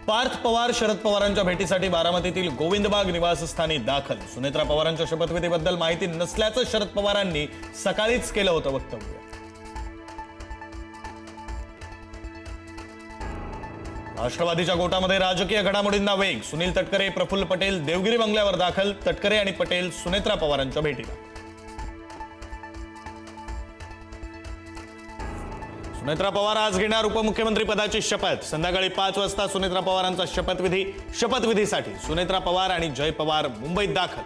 पार्थ पवार शरद पवारांच्या भेटीसाठी बारामतीतील गोविंदबाग निवासस्थानी दाखल। सुनेत्रा पवारांच्या शपथविधीबद्दल माहिती नसल्याचं शरद पवारांनी सकाळीच केलं होतं वक्तव्य। राष्ट्रवादीच्या गोटामध्ये राजकीय घडामोडींना वेग। सुनील तटकरे, प्रफुल्ल पटेल देवगिरी बंगल्यावर दाखल। तटकरे आणि पटेल सुनेत्रा पवारांच्या भेटीला। सुनेत्रा पवार आज घेणार उपमुख्यमंत्री पदाची शपथ। संध्याकाळी 5 वाजता सुनेत्रा पवारांचा शपथविधी। शपथविधीसाठी सुनेत्रा पवार आणि जय पवार मुंबईत दाखल।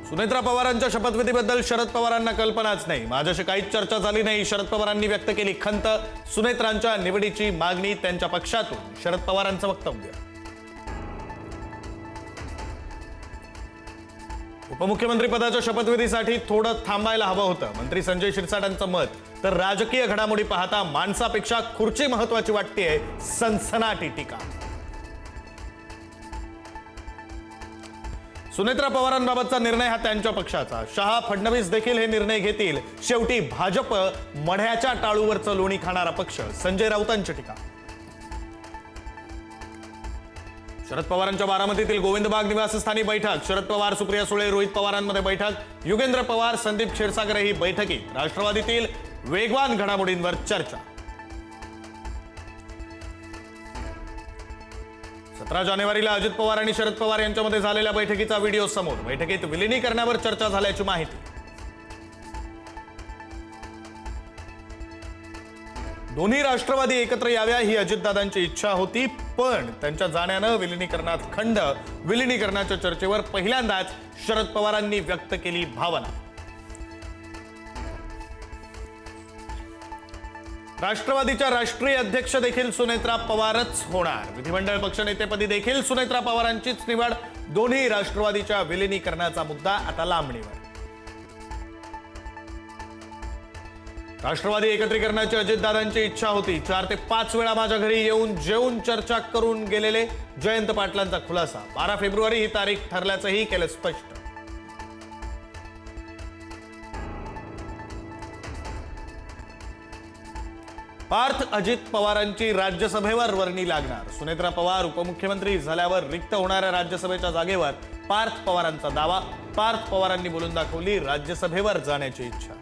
सुनेत्रा पवारांच्या शपथविधीबद्दल शरद पवारांना कल्पनाच नाही। माझ्याशी काहीच चर्चा झाली नाही, शरद पवारांनी व्यक्त केली खंत। सुनेत्रांच्या निवडीची मागणी त्यांच्या पक्षातून, शरद पवारांचं वक्तव्य। उपमुख्यमंत्री पदाच्या शपथविधीसाठी थोडं थांबायला हवं होतं, मंत्री संजय शिरसाटांचं मत। तर राजकीय घडामोडी पाहता माणसापेक्षा खुर्ची महत्वाची वाटतेय, सनसनाटी टीका। सुनेत्रा पवारांबाबतचा निर्णय हा त्यांच्या पक्षाचा। शहा, फडणवीस देखील हे निर्णय घेतील। शेवटी भाजप मढ्याच्या टाळूवरचं लोणी खाणारा पक्ष, संजय राऊतांची टीका। शरद पवारांच्या बारामतीतील गोविंदबाग निवासस्थानी बैठक। शरद पवार, सुप्रिया सुळे, रोहित पवारांमध्ये बैठक। युगेंद्र पवार, संदीप क्षीरसागर ही बैठकीत। राष्ट्रवादीतील वेगवान घडामोडींवर चर्चा। 17 जानेवारीला अजित पवार आणि शरद पवार यांच्यामध्ये झालेल्या बैठकीचा व्हिडिओ समोर। बैठकीत विलिनीकरणावर चर्चा झाल्याची माहिती। दोन्ही राष्ट्रवादी एकत्र याव्या ही अजितदादांची इच्छा होती, पण त्यांच्या जाण्यानं विलिनीकरणात खंड। विलिनीकरणाच्या चर्चेवर पहिल्यांदाच शरद पवारांनी व्यक्त केली भावना। राष्ट्रवादीच्या राष्ट्रीय अध्यक्ष देखील सुनेत्रा पवारच होणार। विधिमंडळ पक्षनेतेपदी देखील सुनेत्रा पवारांचीच निवड। दोन्ही राष्ट्रवादीच्या विलिनीकरणाचा मुद्दा आता लांबणीवर। राष्ट्रवादी एकत्रीकरणाची अजितदादांची इच्छा होती। 4 ते 5 वेळा माझ्या घरी येऊन जेवून चर्चा करून गेलेले जयंत पाटलांचा खुलासा। 12 फेब्रुवारी ही तारीख ठरल्याचंही केलं स्पष्ट। पार्थ अजित पवारांची राज्यसभेवर वर्णी लागणार। सुनेत्रा पवार उपमुख्यमंत्री झाल्यावर रिक्त होणाऱ्या राज्यसभेच्या जागेवर पार्थ पवारांचा दावा। पार्थ पवारांनी बोलून दाखवली राज्यसभेवर जाण्याची इच्छा।